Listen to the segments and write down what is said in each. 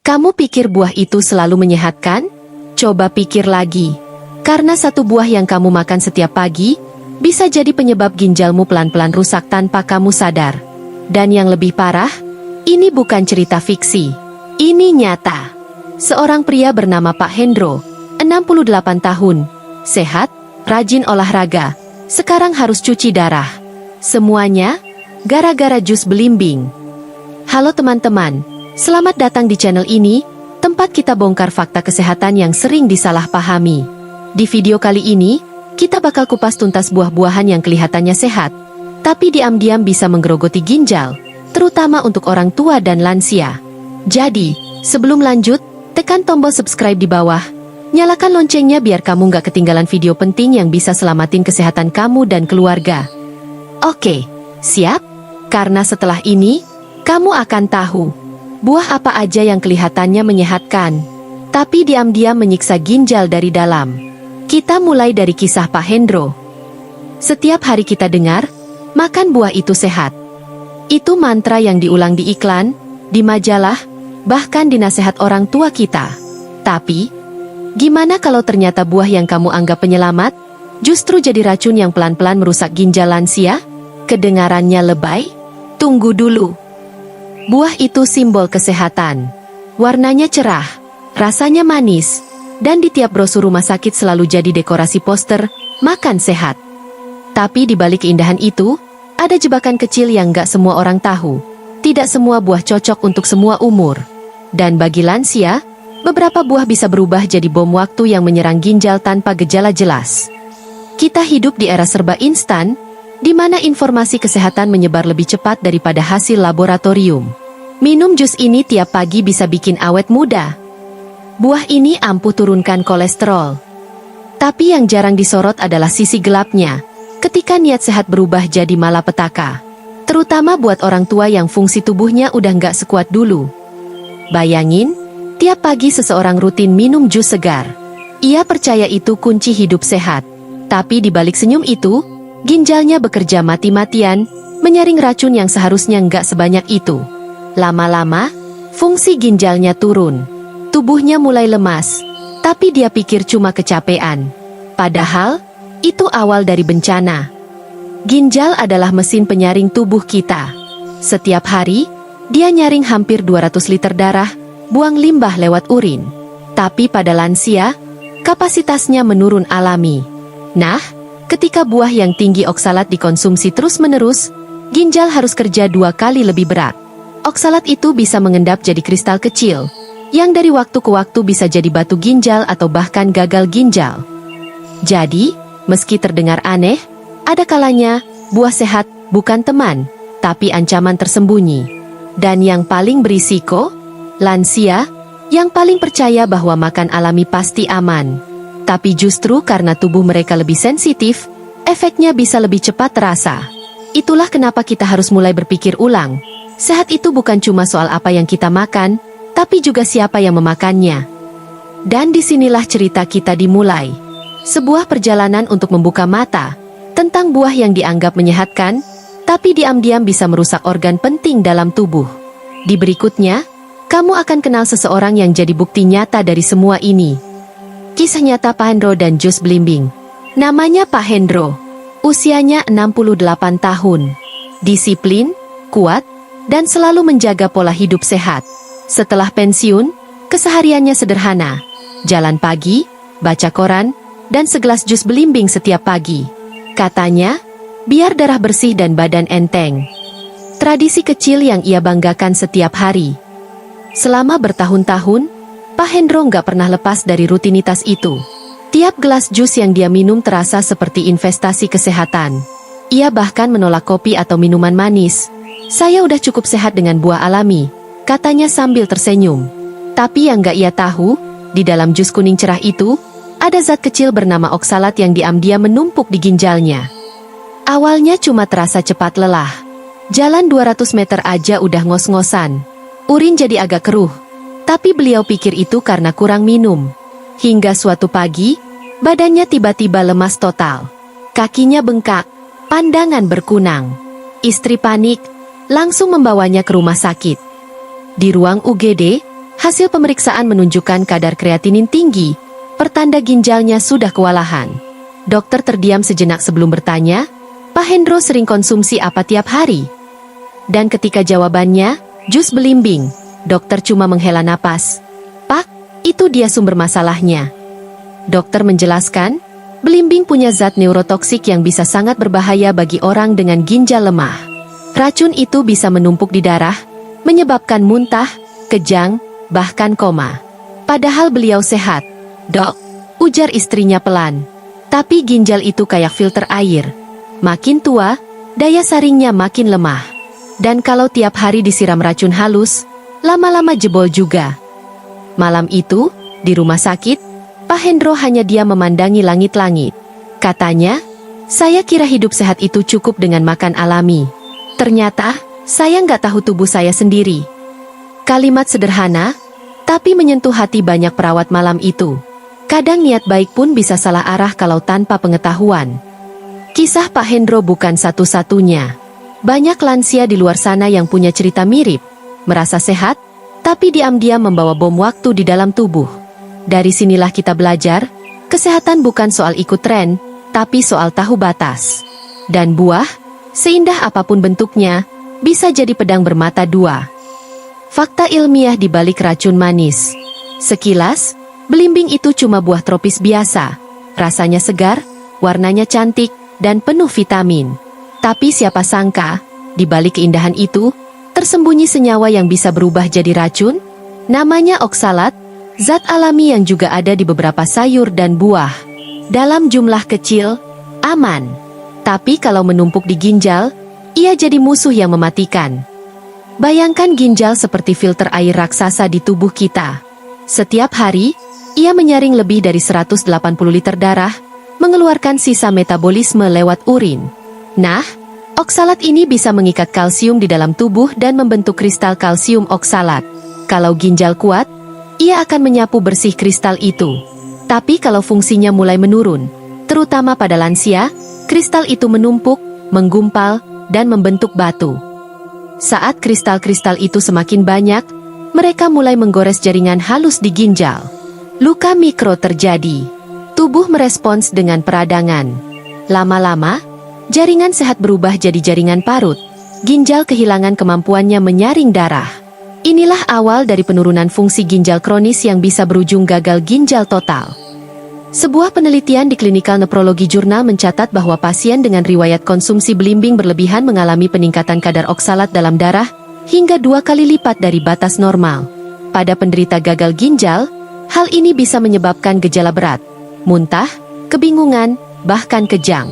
Kamu pikir buah itu selalu menyehatkan? Coba pikir lagi. Karena satu buah yang kamu makan setiap pagi, bisa jadi penyebab ginjalmu pelan-pelan rusak tanpa kamu sadar. Dan yang lebih parah, ini bukan cerita fiksi. Ini nyata. Seorang pria bernama Pak Hendro, 68 tahun, sehat, rajin olahraga, sekarang harus cuci darah. Semuanya gara-gara jus belimbing. Halo teman-teman, selamat datang di channel ini, tempat kita bongkar fakta kesehatan yang sering disalahpahami. Di video kali ini, kita bakal kupas tuntas buah-buahan yang kelihatannya sehat, tapi diam-diam bisa menggerogoti ginjal, terutama untuk orang tua dan lansia. Jadi, sebelum lanjut, tekan tombol subscribe di bawah, nyalakan loncengnya biar kamu nggak ketinggalan video penting yang bisa selamatin kesehatan kamu dan keluarga. Oke, siap? Karena setelah ini, kamu akan tahu buah apa aja yang kelihatannya menyehatkan, tapi diam-diam menyiksa ginjal dari dalam. Kita mulai dari kisah Pak Hendro. Setiap hari kita dengar, makan buah itu sehat. Itu mantra yang diulang di iklan, di majalah, bahkan di nasihat orang tua kita. Tapi, gimana kalau ternyata buah yang kamu anggap penyelamat, justru jadi racun yang pelan-pelan merusak ginjal lansia? Kedengarannya lebay? Tunggu dulu. Buah itu simbol kesehatan. Warnanya cerah, rasanya manis, dan di tiap brosur rumah sakit selalu jadi dekorasi poster, makan sehat. Tapi di balik keindahan itu, ada jebakan kecil yang gak semua orang tahu. Tidak semua buah cocok untuk semua umur. Dan bagi lansia, beberapa buah bisa berubah jadi bom waktu yang menyerang ginjal tanpa gejala jelas. Kita hidup di era serba instan, di mana informasi kesehatan menyebar lebih cepat daripada hasil laboratorium. Minum jus ini tiap pagi bisa bikin awet muda. Buah ini ampuh turunkan kolesterol. Tapi yang jarang disorot adalah sisi gelapnya, ketika niat sehat berubah jadi malapetaka. Terutama buat orang tua yang fungsi tubuhnya udah nggak sekuat dulu. Bayangin, tiap pagi seseorang rutin minum jus segar. Ia percaya itu kunci hidup sehat. Tapi di balik senyum itu, ginjalnya bekerja mati-matian, menyaring racun yang seharusnya nggak sebanyak itu. Lama-lama, fungsi ginjalnya turun. Tubuhnya mulai lemas, tapi dia pikir cuma kecapean. Padahal, itu awal dari bencana. Ginjal adalah mesin penyaring tubuh kita. Setiap hari, dia nyaring hampir 200 liter darah, buang limbah lewat urin. Tapi pada lansia, kapasitasnya menurun alami. Nah, ketika buah yang tinggi oksalat dikonsumsi terus-menerus, ginjal harus kerja 2 kali lebih berat. Oksalat itu bisa mengendap jadi kristal kecil, yang dari waktu ke waktu bisa jadi batu ginjal atau bahkan gagal ginjal. Jadi, meski terdengar aneh, ada kalanya buah sehat bukan teman, tapi ancaman tersembunyi. Dan yang paling berisiko, lansia, yang paling percaya bahwa makan alami pasti aman. Tapi justru karena tubuh mereka lebih sensitif, efeknya bisa lebih cepat terasa. Itulah kenapa kita harus mulai berpikir ulang. Sehat itu bukan cuma soal apa yang kita makan, tapi juga siapa yang memakannya. Dan disinilah cerita kita dimulai. Sebuah perjalanan untuk membuka mata tentang buah yang dianggap menyehatkan, tapi diam-diam bisa merusak organ penting dalam tubuh. Di berikutnya, kamu akan kenal seseorang yang jadi bukti nyata dari semua ini. Kisah nyata Pak Hendro dan jus belimbing. Namanya Pak Hendro. Usianya 68 tahun. Disiplin, kuat, dan selalu menjaga pola hidup sehat. Setelah pensiun, kesehariannya sederhana. Jalan pagi, baca koran, dan segelas jus belimbing setiap pagi. Katanya, biar darah bersih dan badan enteng. Tradisi kecil yang ia banggakan setiap hari. Selama bertahun-tahun, Pak Hendro nggak pernah lepas dari rutinitas itu. Tiap gelas jus yang dia minum terasa seperti investasi kesehatan. Ia bahkan menolak kopi atau minuman manis. Saya udah cukup sehat dengan buah alami, katanya sambil tersenyum. Tapi yang gak ia tahu, di dalam jus kuning cerah itu, ada zat kecil bernama oksalat yang diam-diam menumpuk di ginjalnya. Awalnya cuma terasa cepat lelah. Jalan 200 meter aja udah ngos-ngosan. Urin jadi agak keruh. Tapi beliau pikir itu karena kurang minum. Hingga suatu pagi, badannya tiba-tiba lemas total. Kakinya bengkak, pandangan berkunang. Istri panik, langsung membawanya ke rumah sakit. Di ruang UGD, Hasil pemeriksaan menunjukkan kadar kreatinin tinggi, pertanda ginjalnya sudah kewalahan. Dokter terdiam sejenak sebelum bertanya, Pak Hendro sering konsumsi apa tiap hari? Dan ketika jawabannya, jus belimbing, dokter cuma menghela napas. Pak, itu dia sumber masalahnya. Dokter menjelaskan, belimbing punya zat neurotoksik yang bisa sangat berbahaya bagi orang dengan ginjal lemah. Racun itu bisa menumpuk di darah, menyebabkan muntah, kejang, bahkan koma. Padahal beliau sehat. Dok, ujar istrinya pelan. Tapi ginjal itu kayak filter air. Makin tua, daya saringnya makin lemah. Dan kalau tiap hari disiram racun halus, lama-lama jebol juga. Malam itu, di rumah sakit, Pak Hendro hanya diam memandangi langit-langit. Katanya, saya kira hidup sehat itu cukup dengan makan alami. Ternyata, saya nggak tahu tubuh saya sendiri. Kalimat sederhana, tapi menyentuh hati banyak perawat malam itu. Kadang niat baik pun bisa salah arah kalau tanpa pengetahuan. Kisah Pak Hendro bukan satu-satunya. Banyak lansia di luar sana yang punya cerita mirip. Merasa sehat, tapi diam-diam membawa bom waktu di dalam tubuh. Dari sinilah kita belajar, kesehatan bukan soal ikut tren, tapi soal tahu batas. Dan buah, seindah apapun bentuknya, bisa jadi pedang bermata dua. Fakta ilmiah di balik racun manis. Sekilas, belimbing itu cuma buah tropis biasa. Rasanya segar, warnanya cantik, dan penuh vitamin. Tapi siapa sangka, di balik keindahan itu, tersembunyi senyawa yang bisa berubah jadi racun? Namanya oksalat, zat alami yang juga ada di beberapa sayur dan buah. Dalam jumlah kecil, aman. Tapi kalau menumpuk di ginjal, ia jadi musuh yang mematikan. Bayangkan ginjal seperti filter air raksasa di tubuh kita. Setiap hari, ia menyaring lebih dari 180 liter darah, mengeluarkan sisa metabolisme lewat urin. Nah, oksalat ini bisa mengikat kalsium di dalam tubuh dan membentuk kristal kalsium oksalat. Kalau ginjal kuat, ia akan menyapu bersih kristal itu. Tapi kalau fungsinya mulai menurun, terutama pada lansia, kristal itu menumpuk, menggumpal, dan membentuk batu. Saat kristal-kristal itu semakin banyak, mereka mulai menggores jaringan halus di ginjal. Luka mikro terjadi. Tubuh merespons dengan peradangan. Lama-lama, jaringan sehat berubah jadi jaringan parut. Ginjal kehilangan kemampuannya menyaring darah. Inilah awal dari penurunan fungsi ginjal kronis yang bisa berujung gagal ginjal total. Sebuah penelitian di Clinical Nephrology Journal mencatat bahwa pasien dengan riwayat konsumsi belimbing berlebihan mengalami peningkatan kadar oksalat dalam darah hingga 2 kali lipat dari batas normal. Pada penderita gagal ginjal, hal ini bisa menyebabkan gejala berat, muntah, kebingungan, bahkan kejang.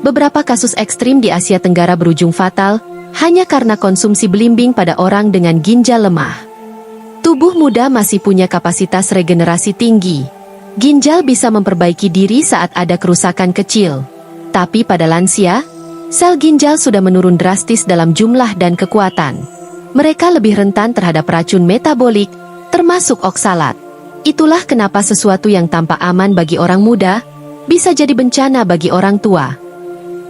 Beberapa kasus ekstrim di Asia Tenggara berujung fatal hanya karena konsumsi belimbing pada orang dengan ginjal lemah. Tubuh muda masih punya kapasitas regenerasi tinggi. Ginjal bisa memperbaiki diri saat ada kerusakan kecil. Tapi pada lansia, sel ginjal sudah menurun drastis dalam jumlah dan kekuatan. Mereka lebih rentan terhadap racun metabolik, termasuk oksalat. Itulah kenapa sesuatu yang tampak aman bagi orang muda, bisa jadi bencana bagi orang tua.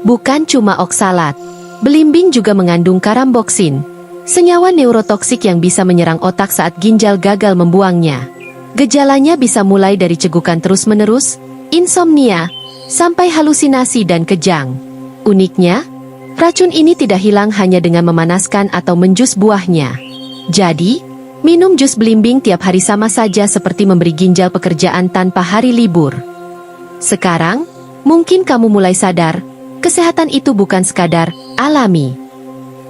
Bukan cuma oksalat, belimbing juga mengandung karamboksin, senyawa neurotoksik yang bisa menyerang otak saat ginjal gagal membuangnya. Gejalanya bisa mulai dari cegukan terus-menerus, insomnia, sampai halusinasi dan kejang. Uniknya, racun ini tidak hilang hanya dengan memanaskan atau menjus buahnya. Jadi, minum jus belimbing tiap hari sama saja seperti memberi ginjal pekerjaan tanpa hari libur. Sekarang, mungkin kamu mulai sadar, kesehatan itu bukan sekadar alami.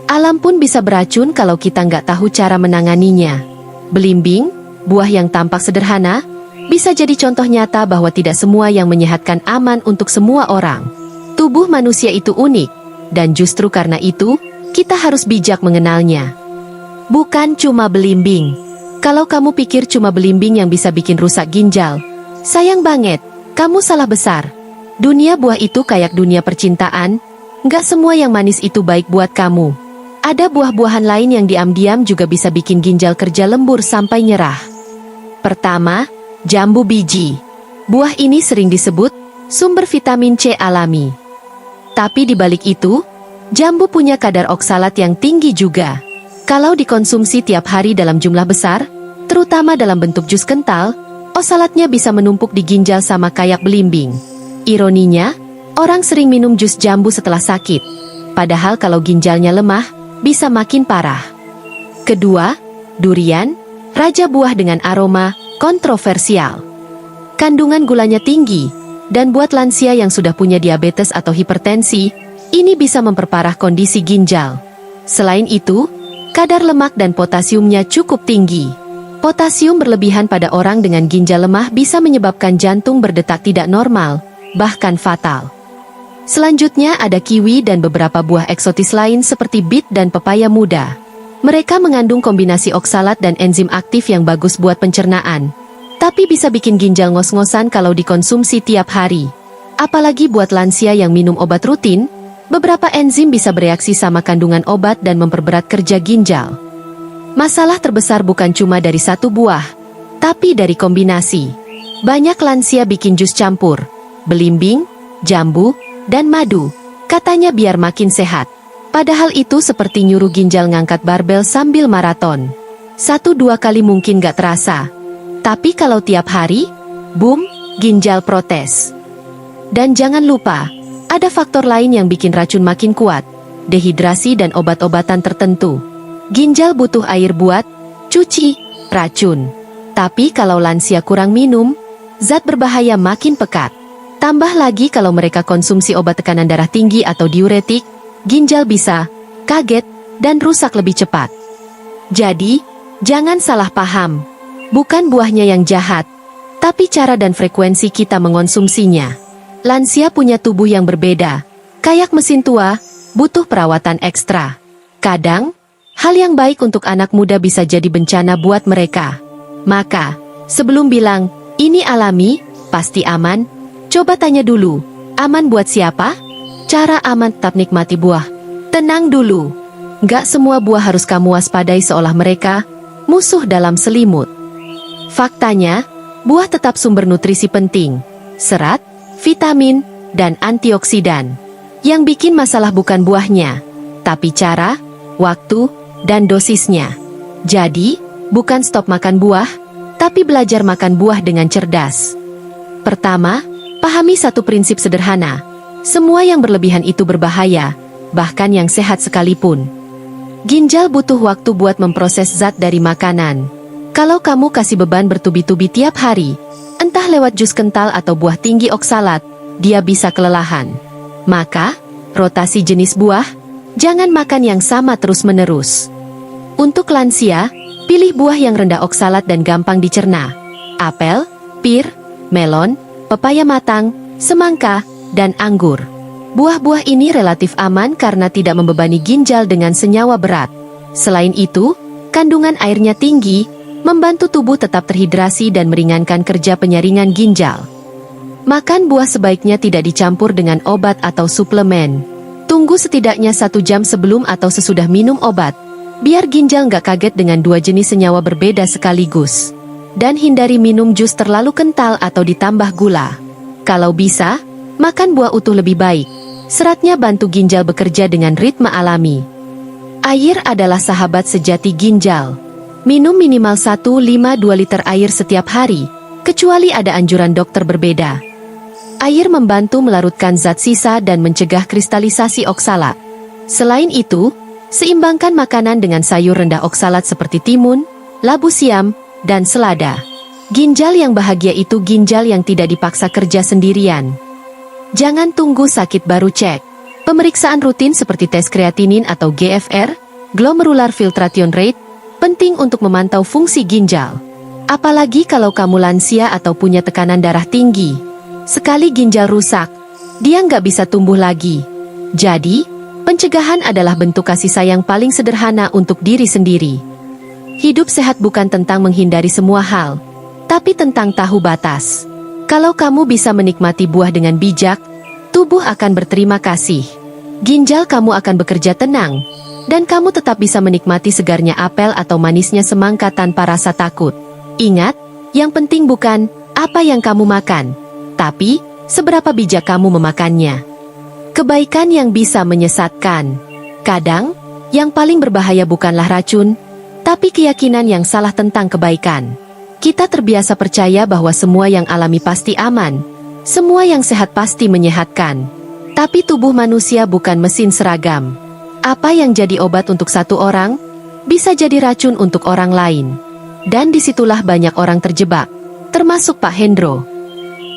Alam pun bisa beracun kalau kita nggak tahu cara menanganinya. Belimbing, buah yang tampak sederhana, bisa jadi contoh nyata bahwa tidak semua yang menyehatkan aman untuk semua orang. Tubuh manusia itu unik, dan justru karena itu, kita harus bijak mengenalnya. Bukan cuma belimbing. Kalau kamu pikir cuma belimbing yang bisa bikin rusak ginjal, sayang banget, kamu salah besar. Dunia buah itu kayak dunia percintaan, nggak semua yang manis itu baik buat kamu. Ada buah-buahan lain yang diam-diam juga bisa bikin ginjal kerja lembur sampai nyerah. Pertama, jambu biji. Buah ini sering disebut sumber vitamin C alami. Tapi di balik itu, jambu punya kadar oksalat yang tinggi juga. Kalau dikonsumsi tiap hari dalam jumlah besar, Terutama dalam bentuk jus kental, oksalatnya bisa menumpuk di ginjal sama kayak belimbing. Ironinya, orang sering minum jus jambu setelah sakit. Padahal kalau ginjalnya lemah, bisa makin parah. Kedua, durian, raja buah dengan aroma kontroversial. Kandungan gulanya tinggi, dan buat lansia yang sudah punya diabetes atau hipertensi, ini bisa memperparah kondisi ginjal. Selain itu, kadar lemak dan potasiumnya cukup tinggi. Potasium berlebihan pada orang dengan ginjal lemah bisa menyebabkan jantung berdetak tidak normal, bahkan fatal. Selanjutnya ada kiwi dan beberapa buah eksotis lain seperti bit dan pepaya muda. Mereka mengandung kombinasi oksalat dan enzim aktif yang bagus buat pencernaan, tapi bisa bikin ginjal ngos-ngosan kalau dikonsumsi tiap hari. Apalagi buat lansia yang minum obat rutin, beberapa enzim bisa bereaksi sama kandungan obat dan memperberat kerja ginjal. Masalah terbesar bukan cuma dari satu buah, tapi dari kombinasi. Banyak lansia bikin jus campur, belimbing, jambu, dan madu, katanya biar makin sehat. Padahal itu seperti nyuruh ginjal ngangkat barbel sambil maraton. 1-2 kali mungkin gak terasa. Tapi kalau tiap hari, boom, ginjal protes. Dan jangan lupa, ada faktor lain yang bikin racun makin kuat, dehidrasi dan obat-obatan tertentu. Ginjal butuh air buat cuci racun. Tapi kalau lansia kurang minum, zat berbahaya makin pekat. Tambah lagi kalau mereka konsumsi obat tekanan darah tinggi atau diuretik, ginjal bisa kaget dan rusak lebih cepat. Jadi, jangan salah paham. Bukan buahnya yang jahat, tapi cara dan frekuensi kita mengonsumsinya. Lansia punya tubuh yang berbeda, kayak mesin tua, butuh perawatan ekstra. Kadang, hal yang baik untuk anak muda bisa jadi bencana buat mereka. Maka, sebelum bilang, ini alami, pasti aman, coba tanya dulu, aman buat siapa? Cara aman tetap nikmati buah. Tenang dulu. Gak semua buah harus kamu waspadai seolah mereka musuh dalam selimut. Faktanya, buah tetap sumber nutrisi penting, serat, vitamin, dan antioksidan. Yang bikin masalah bukan buahnya, tapi cara, waktu, dan dosisnya. Jadi, bukan stop makan buah, tapi belajar makan buah dengan cerdas. Pertama, pahami satu prinsip sederhana. Semua yang berlebihan itu berbahaya, bahkan yang sehat sekalipun. Ginjal butuh waktu buat memproses zat dari makanan. Kalau kamu kasih beban bertubi-tubi tiap hari, entah lewat jus kental atau buah tinggi oksalat, dia bisa kelelahan. Maka, rotasi jenis buah, jangan makan yang sama terus-menerus. Untuk lansia, pilih buah yang rendah oksalat dan gampang dicerna. Apel, pir, melon, pepaya matang, semangka, dan anggur. Buah-buah ini relatif aman karena tidak membebani ginjal dengan senyawa berat. Selain itu, kandungan airnya tinggi, membantu tubuh tetap terhidrasi dan meringankan kerja penyaringan ginjal. Makan buah sebaiknya tidak dicampur dengan obat atau suplemen. Tunggu setidaknya 1 jam sebelum atau sesudah minum obat, biar ginjal nggak kaget dengan 2 jenis senyawa berbeda sekaligus. Dan hindari minum jus terlalu kental atau ditambah gula. Kalau bisa, makan buah utuh lebih baik. Seratnya bantu ginjal bekerja dengan ritme alami. Air adalah sahabat sejati ginjal. Minum minimal 1,5-2 liter air setiap hari, kecuali ada anjuran dokter berbeda. Air membantu melarutkan zat sisa dan mencegah kristalisasi oksalat. Selain itu, seimbangkan makanan dengan sayur rendah oksalat seperti timun, labu siam, dan selada. Ginjal yang bahagia itu ginjal yang tidak dipaksa kerja sendirian. Jangan tunggu sakit baru cek. Pemeriksaan rutin seperti tes kreatinin atau GFR, glomerular filtration rate, penting untuk memantau fungsi ginjal. Apalagi kalau kamu lansia atau punya tekanan darah tinggi. Sekali ginjal rusak, dia nggak bisa tumbuh lagi. Jadi, pencegahan adalah bentuk kasih sayang paling sederhana untuk diri sendiri. Hidup sehat bukan tentang menghindari semua hal, tapi tentang tahu batas. Kalau kamu bisa menikmati buah dengan bijak, tubuh akan berterima kasih. Ginjal kamu akan bekerja tenang, dan kamu tetap bisa menikmati segarnya apel atau manisnya semangka tanpa rasa takut. Ingat, yang penting bukan apa yang kamu makan, tapi seberapa bijak kamu memakannya. Kebaikan yang bisa menyesatkan. Kadang, yang paling berbahaya bukanlah racun, tapi keyakinan yang salah tentang kebaikan. Kita terbiasa percaya bahwa semua yang alami pasti aman, semua yang sehat pasti menyehatkan. Tapi tubuh manusia bukan mesin seragam. Apa yang jadi obat untuk satu orang, bisa jadi racun untuk orang lain. Dan disitulah banyak orang terjebak, termasuk Pak Hendro.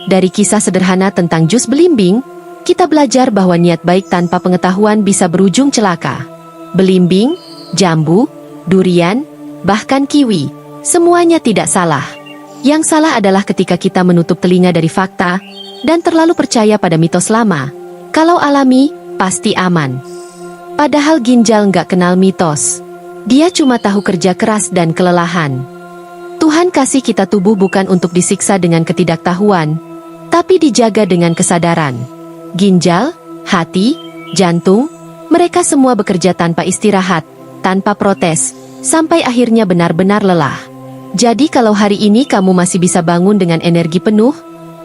Dari kisah sederhana tentang jus belimbing, kita belajar bahwa niat baik tanpa pengetahuan bisa berujung celaka. Belimbing, jambu, durian, bahkan kiwi, semuanya tidak salah. Yang salah adalah ketika kita menutup telinga dari fakta, dan terlalu percaya pada mitos lama. Kalau alami, pasti aman. Padahal ginjal nggak kenal mitos. Dia cuma tahu kerja keras dan kelelahan. Tuhan kasih kita tubuh bukan untuk disiksa dengan ketidaktahuan, tapi dijaga dengan kesadaran. Ginjal, hati, jantung, mereka semua bekerja tanpa istirahat, tanpa protes, sampai akhirnya benar-benar lelah. Jadi kalau hari ini kamu masih bisa bangun dengan energi penuh,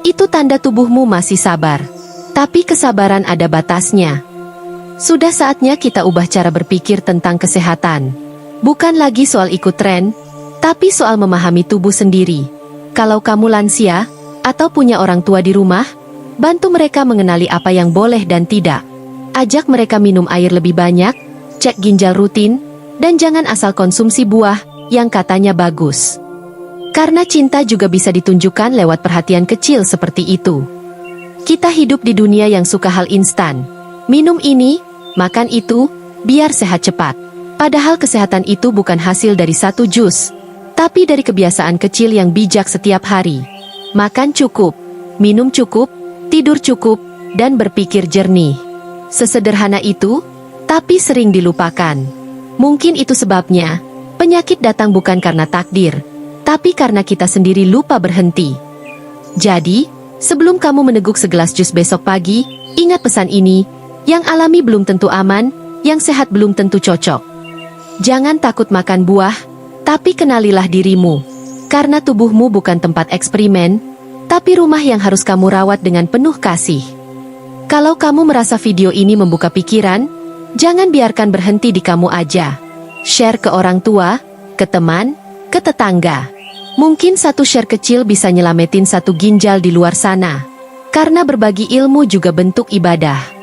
itu tanda tubuhmu masih sabar. Tapi kesabaran ada batasnya. Sudah saatnya kita ubah cara berpikir tentang kesehatan. Bukan lagi soal ikut tren, tapi soal memahami tubuh sendiri. Kalau kamu lansia, atau punya orang tua di rumah, bantu mereka mengenali apa yang boleh dan tidak. Ajak mereka minum air lebih banyak, cek ginjal rutin, dan jangan asal konsumsi buah yang katanya bagus. Karena cinta juga bisa ditunjukkan lewat perhatian kecil seperti itu. Kita hidup di dunia yang suka hal instan. Minum ini, makan itu, biar sehat cepat. Padahal kesehatan itu bukan hasil dari satu jus, tapi dari kebiasaan kecil yang bijak setiap hari. Makan cukup, minum cukup, tidur cukup, dan berpikir jernih. Sesederhana itu, tapi sering dilupakan. Mungkin itu sebabnya, penyakit datang bukan karena takdir, tapi karena kita sendiri lupa berhenti. Jadi, sebelum kamu meneguk segelas jus besok pagi, ingat pesan ini, yang alami belum tentu aman, yang sehat belum tentu cocok. Jangan takut makan buah, tapi kenalilah dirimu. Karena tubuhmu bukan tempat eksperimen, tapi rumah yang harus kamu rawat dengan penuh kasih. Kalau kamu merasa video ini membuka pikiran, jangan biarkan berhenti di kamu aja. Share ke orang tua, ke teman, ke tetangga. Mungkin satu share kecil bisa nyelamatin satu ginjal di luar sana. Karena berbagi ilmu juga bentuk ibadah.